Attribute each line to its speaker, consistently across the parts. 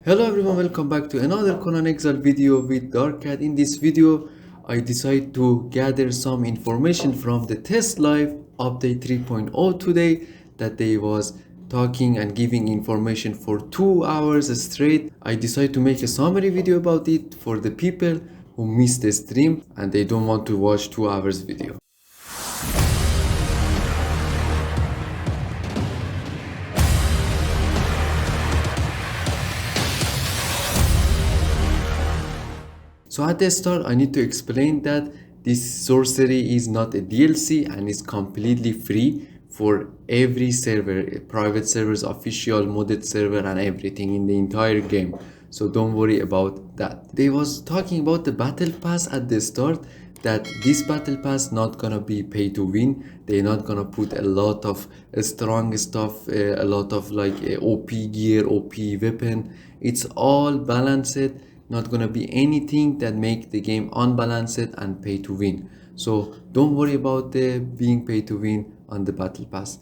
Speaker 1: Hello everyone, welcome back to another Conan Exile video with Dark Cat. In this video, I decided to gather some information from the test live update 3.0 today that they was talking and giving information for 2 hours straight. I decided to make a summary video about it for the people who missed the stream and they don't want to watch 2 hours video. So at the start, I need to explain that this sorcery is not a DLC and is completely free for every server, private servers, official, modded server and everything in the entire game. So don't worry about that. They was talking about the battle pass at the start, that this battle pass not gonna be pay to win. They're not gonna put a lot of strong stuff, a lot of like OP gear, OP weapon. It's all balanced. Not gonna be anything that make the game unbalanced and pay to win. So don't worry about the being pay to win on the battle pass.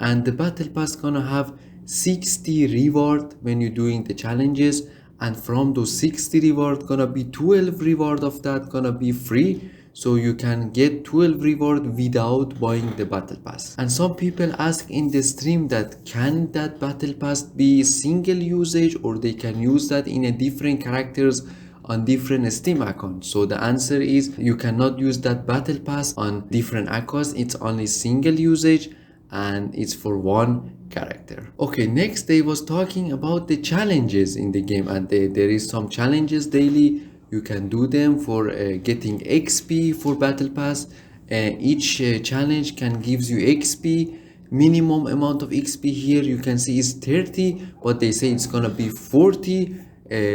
Speaker 1: And the battle pass gonna have 60 reward when you're doing the challenges, and from those 60 reward gonna be 12 reward of that gonna be free, so you can get 12 reward without buying the battle pass. And some people ask in the stream that can that battle pass be single usage, or they can use that in a different characters on different Steam accounts. So the answer is you cannot use that battle pass on different accounts. It's only single usage and it's for one character. Okay, next they was talking about the challenges in the game, and there is some challenges daily. You can do them for getting XP for battle pass. Each challenge can gives you XP. Minimum amount of XP here you can see is 30, but they say it's gonna be 40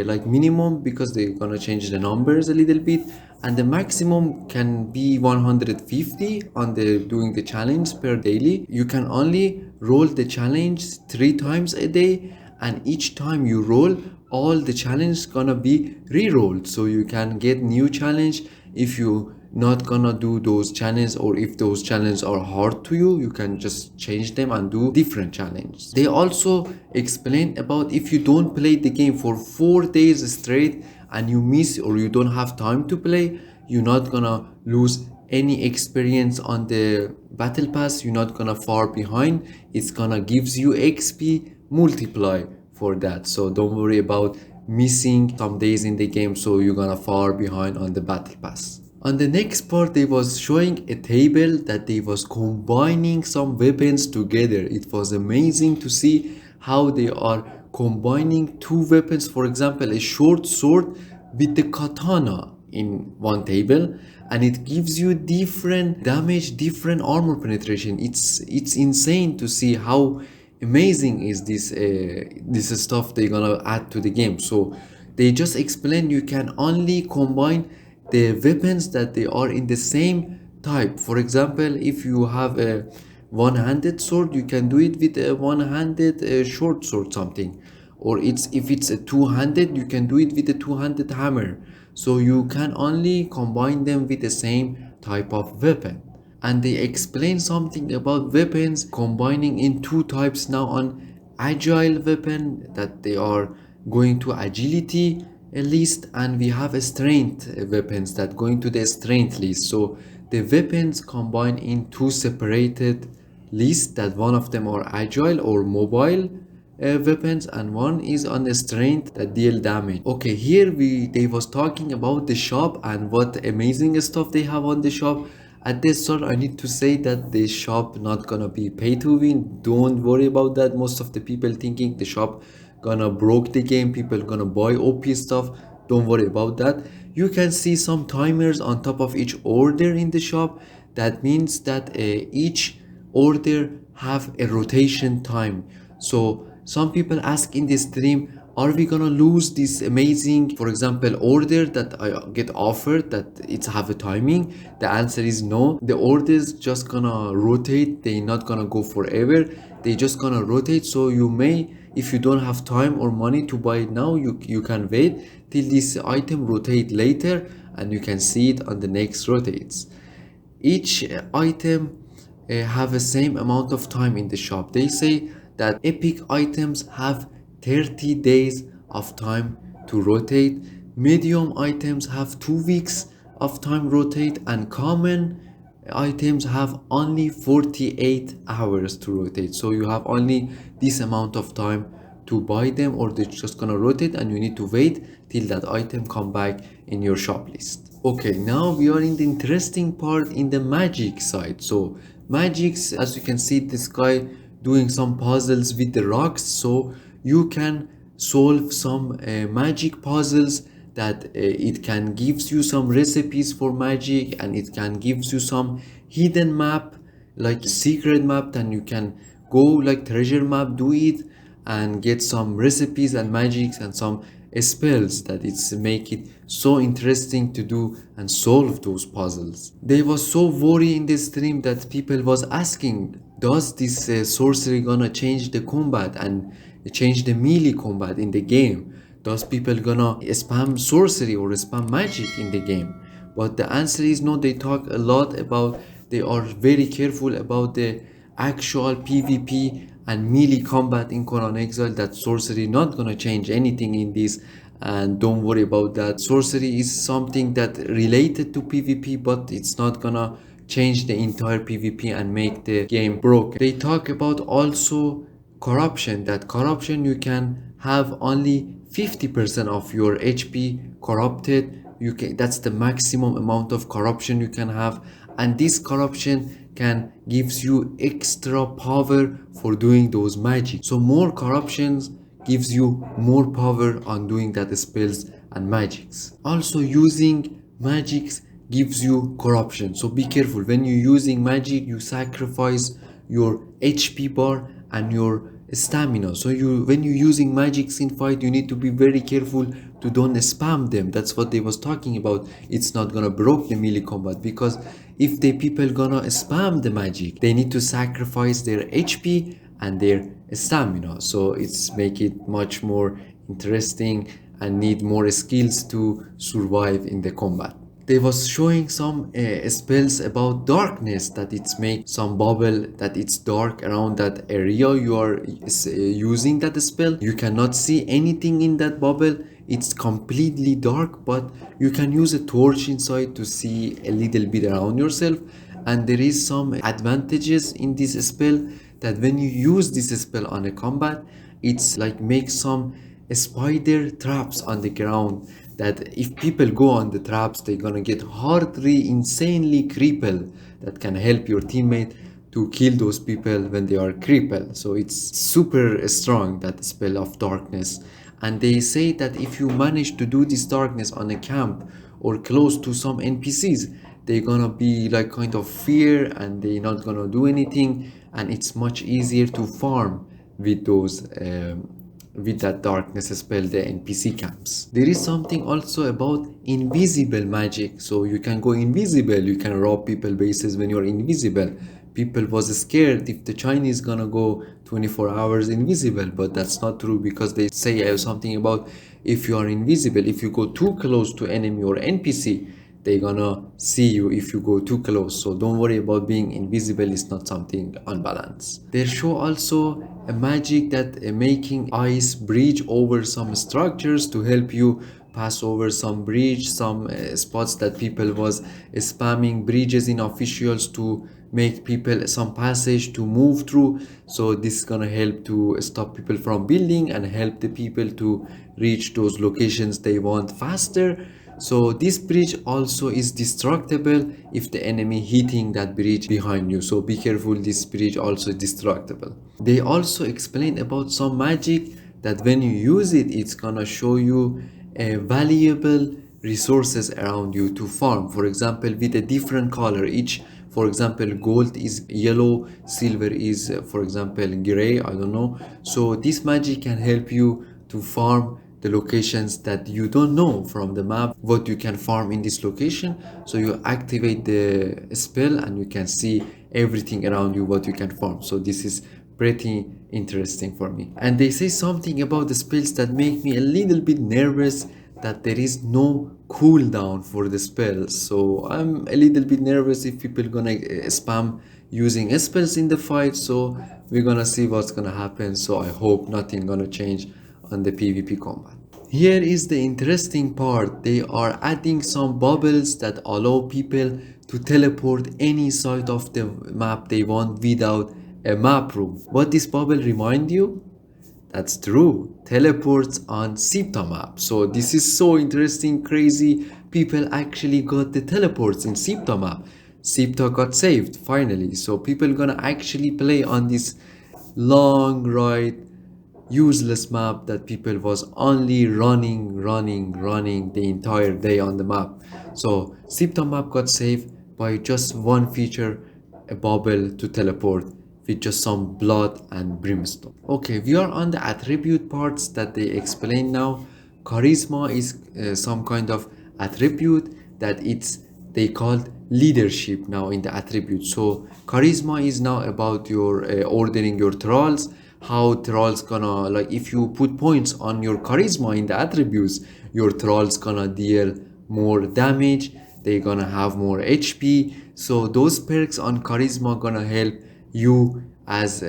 Speaker 1: like minimum, because they're gonna change the numbers a little bit, and the maximum can be 150 on the doing the challenge per daily. You can only roll the challenge 3 times a day, and each time you roll, all the challenge gonna be re-rolled, so you can get new challenge. If you not gonna do those challenges, or if those challenges are hard to you, you can just change them and do different challenges. They also explained about if you don't play the game for 4 days straight and you miss or you don't have time to play, you're not gonna lose any experience on the battle pass. You're not gonna far behind. It's gonna gives you XP multiply for that, so don't worry about missing some days in the game so you're gonna far behind on the battle pass. On the next part, they was showing a table that they was combining some weapons together. It was amazing to see how they are combining 2 weapons, for example a short sword with the katana in one table, and it gives you different damage, different armor penetration. It's insane to see how amazing is this stuff they're gonna add to the game. So they just explain you can only combine the weapons that they are in the same type. For example, if you have a one-handed sword, you can do it with a one-handed short sword something, or if it's a two-handed, you can do it with a two-handed hammer. So you can only combine them with the same type of weapon. And they explain something about weapons combining in 2 types now on agile weapon, that they are going to agility list, and we have a strength weapons that going to the strength list. So the weapons combine in 2 separated lists, that one of them are agile or mobile weapons, and one is on the strength that deal damage. Okay, here they was talking about the shop and what amazing stuff they have on the shop. At this start, I need to say that the shop not gonna be pay to win. Don't worry about that. Most of the people thinking the shop gonna broke the game, people gonna buy OP stuff. Don't worry about that. You can see some timers on top of each order in the shop. That means that each order have a rotation time. So some people ask in this stream, are we gonna lose this amazing, for example, order that I get offered that it's have a timing? The answer is no. The orders just gonna rotate. They not gonna go forever. They just gonna rotate. So you may, if you don't have time or money to buy it now, you can wait till this item rotate later, and you can see it on the next rotates. Each item have the same amount of time in the shop. They say that epic items have 30 days of time to rotate. Medium items have 2 weeks of time rotate, and common items have only 48 hours to rotate. So you have only this amount of time to buy them, or they're just gonna rotate and you need to wait till that item come back in your shop list. Okay, now we are in the interesting part in the magic side. So magics, as you can see this guy doing some puzzles with the rocks, so you can solve some magic puzzles that it can gives you some recipes for magic, and it can gives you some hidden map like secret map, then you can go like treasure map, do it and get some recipes and magics and some spells that it's make it so interesting to do and solve those puzzles. They was so worried in the stream that people was asking, does this sorcery gonna change the combat and change the melee combat in the game? Does people gonna spam sorcery or spam magic in the game? But the answer is no. They talk a lot about, they are very careful about the actual PvP and melee combat in Conan Exile, that sorcery not gonna change anything in this, and don't worry about that. Sorcery is something that related to PvP, but it's not gonna change the entire PvP and make the game broken. They talk about also corruption, that corruption you can have only 50% of your HP corrupted. You can, that's the maximum amount of corruption you can have, and this corruption can gives you extra power for doing those magic. So more corruptions gives you more power on doing that spells and magics. Also using magics gives you corruption, so be careful when you're using magic. You sacrifice your HP bar and your stamina. So when you're using magics in fight, you need to be very careful to don't spam them. That's what they was talking about. It's not gonna broke the melee combat, because if the people gonna spam the magic, they need to sacrifice their HP and their stamina. So it's make it much more interesting and need more skills to survive in the combat. They was showing some spells about darkness, that it's make some bubble that it's dark around that area you are using that spell. You cannot see anything in that bubble, it's completely dark, but you can use a torch inside to see a little bit around yourself. And there is some advantages in this spell, that when you use this spell on a combat, it's like make some spider traps on the ground, that if people go on the traps, they're gonna get hardly insanely crippled, that can help your teammate to kill those people when they are crippled. So it's super strong, that spell of darkness. And they say that if you manage to do this darkness on a camp or close to some NPCs, they're gonna be like kind of fear and they're not gonna do anything, and it's much easier to farm with those with that darkness spell, the NPC camps. There is something also about invisible magic, so you can go invisible, you can rob people bases when you're invisible. People was scared if the Chinese gonna go 24 hours invisible, but that's not true, because they say something about if you are invisible, if you go too close to enemy or NPC, they're gonna see you if you go too close. So don't worry about being invisible, it's not something unbalanced. They show also a magic that making ice bridge over some structures to help you pass over some bridge, some spots that people was spamming bridges in officials to make people some passage to move through. So this is gonna help to stop people from building and help the people to reach those locations they want faster. So this bridge also is destructible if the enemy hitting that bridge behind you, so be careful, this bridge also is destructible. They also explain about some magic that when you use it, it's gonna show you valuable resources around you to farm. For example, with a different color each, for example, gold is yellow, silver is for example gray, I don't know. So this magic can help you to farm the locations that you don't know from the map what you can farm in this location. So you activate the spell and you can see everything around you what you can farm. So this is pretty interesting for me. And they say something about the spells that make me a little bit nervous, that there is no cooldown for the spells. So I'm a little bit nervous if people gonna spam using spells in the fight. So we're gonna see what's gonna happen. So I hope nothing gonna change on the PvP combat. Here is the interesting part. They are adding some bubbles that allow people to teleport any side of the map they want without a map room. What this bubble remind you? That's true. Teleports on SIPTAH map. So this is so interesting, crazy. People actually got the teleports in SIPTAH map. SIPTAH got saved finally. So people gonna actually play on this long ride useless map that people was only running the entire day on the map. So SIPTAH map got saved by just one feature, a bubble to teleport with just some blood and brimstone. Okay, we are on the attribute parts that they explain now. Charisma is some kind of attribute that it's they called leadership now in the attribute. So charisma is now about your ordering your trolls, how trolls gonna, like, if you put points on your charisma in the attributes, your trolls gonna deal more damage, they gonna have more HP. So those perks on charisma gonna help you as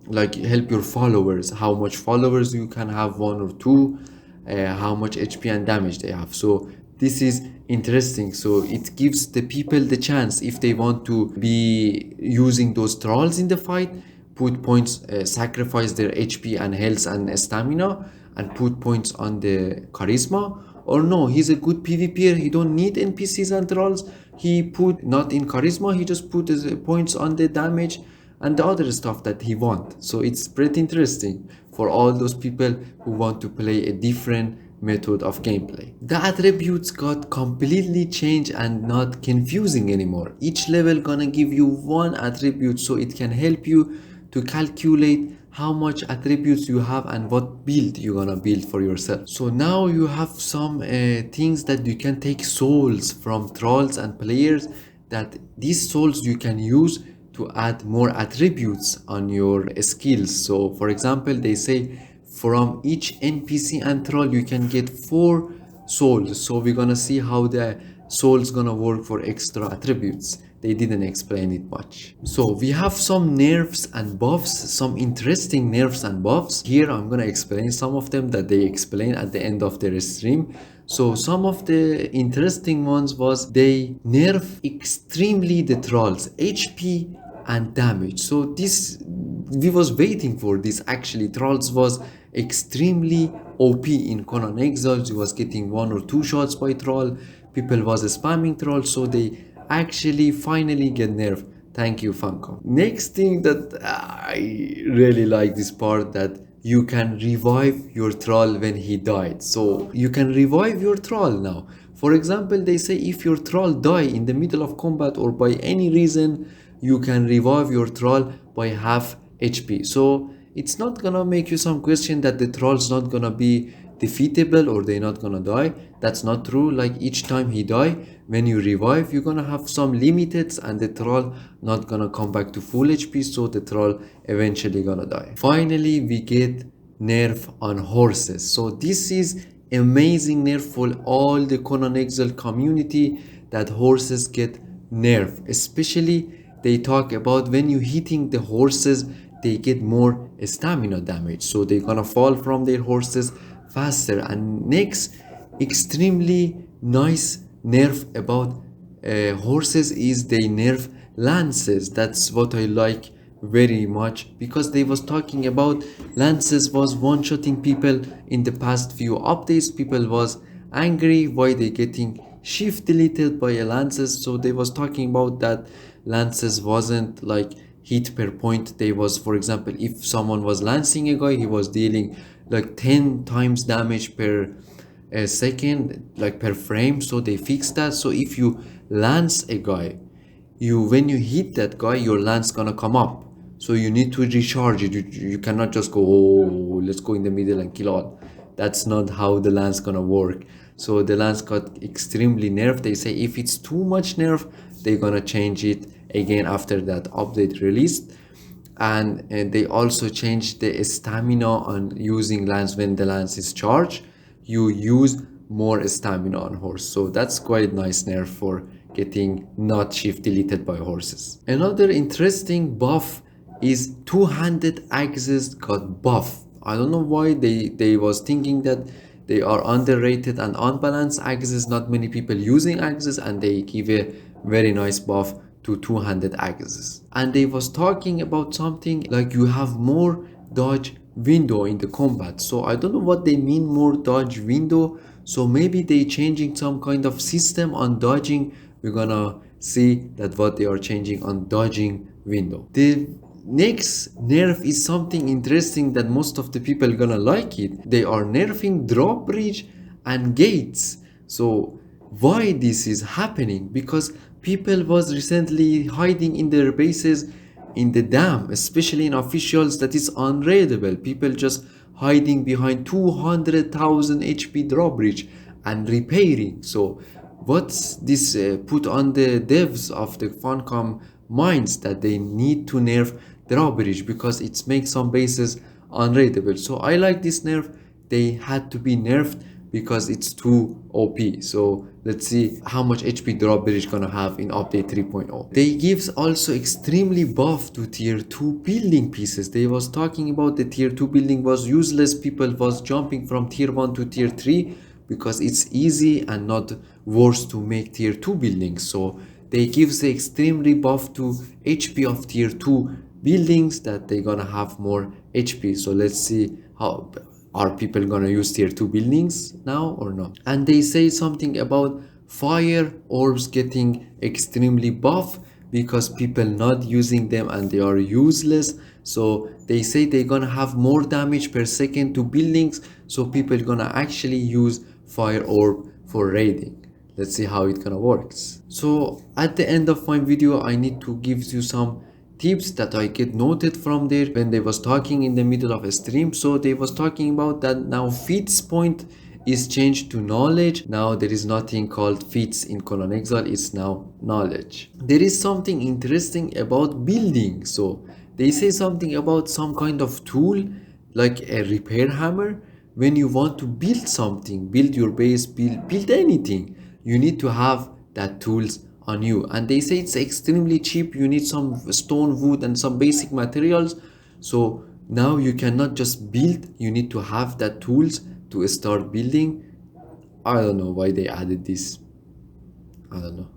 Speaker 1: like help your followers, how much followers you can have, one or two, how much HP and damage they have. So this is interesting. So it gives the people the chance, if they want to be using those trolls in the fight, put points, sacrifice their HP and health and stamina and put points on the charisma. Or no, he's a good PvPer, he don't need NPCs and trolls, he put not in charisma, he just put his points on the damage and the other stuff that he want. So it's pretty interesting for all those people who want to play a different method of gameplay. The attributes got completely changed and not confusing anymore. Each level gonna give you one attribute, so it can help you to calculate how much attributes you have and what build you're gonna build for yourself. So now you have some things that you can take souls from trolls and players, that these souls you can use to add more attributes on your skills. So for example, they say from each NPC and troll you can get 4 souls. So we're gonna see how the souls gonna work for extra attributes. They didn't explain it much. So we have some nerfs and buffs, some interesting nerfs and buffs. Here I'm gonna explain some of them that they explain at the end of their stream. So some of the interesting ones was they nerf extremely the trolls HP and damage. So this, we was waiting for this actually. Trolls was extremely OP in Conan Exiles. You was getting 1 or 2 shots by troll, people was spamming trolls, so they actually finally get nerfed. Thank you, Funcom. Next thing that I really like this part, that you can revive your troll when he died. So you can revive your troll now. For example, they say if your troll die in the middle of combat or by any reason, you can revive your troll by half HP. So it's not gonna make you some question that the troll's not gonna be defeatable or they're not gonna die. That's not true. Like each time he die, when you revive, you're gonna have some limiteds and the troll not gonna come back to full HP, so the troll eventually gonna die. Finally, we get nerf on horses. So this is amazing nerf for all the Conan Exile community, that horses get nerf. Especially they talk about when you hitting the horses, they get more stamina damage, so they're gonna fall from their horses faster. And next extremely nice nerf about horses is they nerf lances. That's what I like very much, because they was talking about lances was one-shotting people in the past few updates. People was angry why they getting shift deleted by a lances, so they was talking about that lances wasn't like hit per point. They was, for example, if someone was lancing a guy, he was dealing like 10 times damage per second, like per frame. So they fixed that. So if you lance a guy, when you hit that guy, your lance gonna come up, so you need to recharge it. You cannot just go, oh, let's go in the middle and kill all. That's not how the lance gonna work. So the lance got extremely nerfed. They say if it's too much nerf, they're gonna change it again after that update released. And they also changed the stamina on using lance. When the lance is charged, you use more stamina on horse. So that's quite nice nerf for getting not shift deleted by horses. Another interesting buff is two-handed axes got buff. I don't know why they was thinking that they are underrated and unbalanced axes, not many people using axes, and they give a very nice buff to two-handed axes. And they was talking about something like you have more dodge window in the combat. So I don't know what they mean more dodge window. So maybe they changing some kind of system on dodging. We're gonna see that what they are changing on dodging window. The next nerf is something interesting that most of the people gonna like it. They are nerfing drawbridge and gates. So why this is happening? Because people was recently hiding in their bases in the dam, especially in officials, that is unraidable. People just hiding behind 200,000 HP drawbridge and repairing. So what's this put on the devs of the Funcom minds that they need to nerf drawbridge because it makes some bases unraidable. So I like this nerf. They had to be nerfed because it's too OP. So let's see how much HP drawbridge gonna have in update 3.0. They gives also extremely buff to tier 2 building pieces. They was talking about the tier 2 building was useless. People was jumping from tier 1 to tier 3 because it's easy and not worse to make tier 2 buildings. So they gives the extremely buff to HP of tier 2 buildings that they gonna have more HP. So let's see how are people gonna use tier 2 buildings now or not. And they say something about fire orbs getting extremely buff because people not using them and they are useless. So they say they're gonna have more damage per second to buildings, so people gonna actually use fire orb for raiding. Let's see how it gonna works. So at the end of my video I need to give you some tips that I get noted from there when they was talking in the middle of a stream. So they was talking about that now feats point is changed to knowledge. Now there is nothing called feats in Conan Exile, it's now knowledge. There is something interesting about building. So they say something about some kind of tool like a repair hammer. When you want to build something, build your base, build anything, you need to have that tools on you. And they say it's extremely cheap. You need some stone, wood and some basic materials. So now you cannot just build, you need to have that tools to start building. I don't know why they added this. I don't know.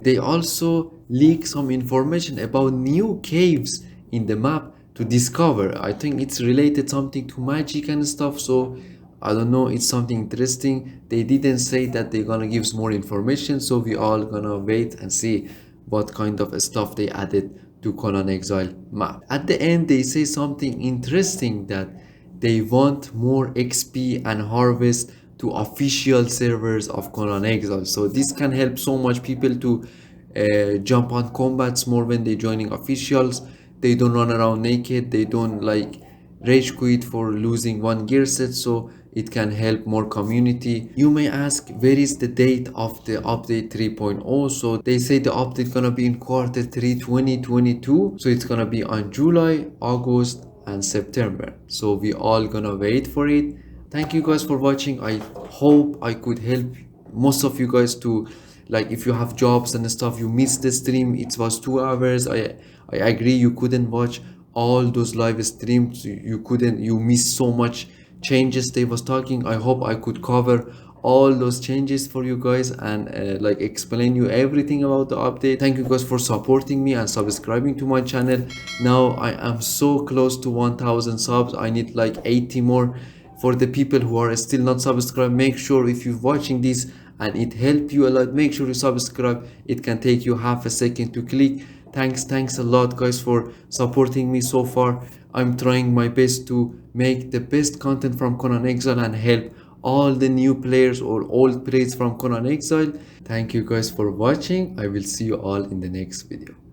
Speaker 1: They also leak some information about new caves in the map to discover. I think it's related something to magic and stuff. So I don't know, it's something interesting. They didn't say that they're gonna give more information, so we all gonna wait and see what kind of stuff they added to Conan Exile map. At the end they say something interesting that they want more XP and harvest to official servers of Conan Exile. So this can help so much people to jump on combats more when they joining officials. They don't run around naked, they don't like rage quit for losing one gear set, so it can help more community. You may ask where is the date of the update 3.0. So they say the update gonna be in quarter 3 2022, so it's gonna be on July, August and September. So we all gonna wait for it. Thank you guys for watching. I hope I could help most of you guys to, like, if you have jobs and stuff, you missed the stream, it was 2 hours. I agree you couldn't watch all those live streams, you missed so much changes they was talking. I hope I could cover all those changes for you guys and like explain you everything about the update. Thank you guys for supporting me and subscribing to my channel. Now I am so close to 1000 subs. I need like 80 more. For the people who are still not subscribed, make sure if you're watching this and it helped you a lot, make sure you subscribe. It can take you half a second to click. Thanks a lot guys for supporting me so far. I'm trying my best to make the best content from Conan Exile and help all the new players or old players from Conan Exile. Thank you guys for watching. I will see you all in the next video.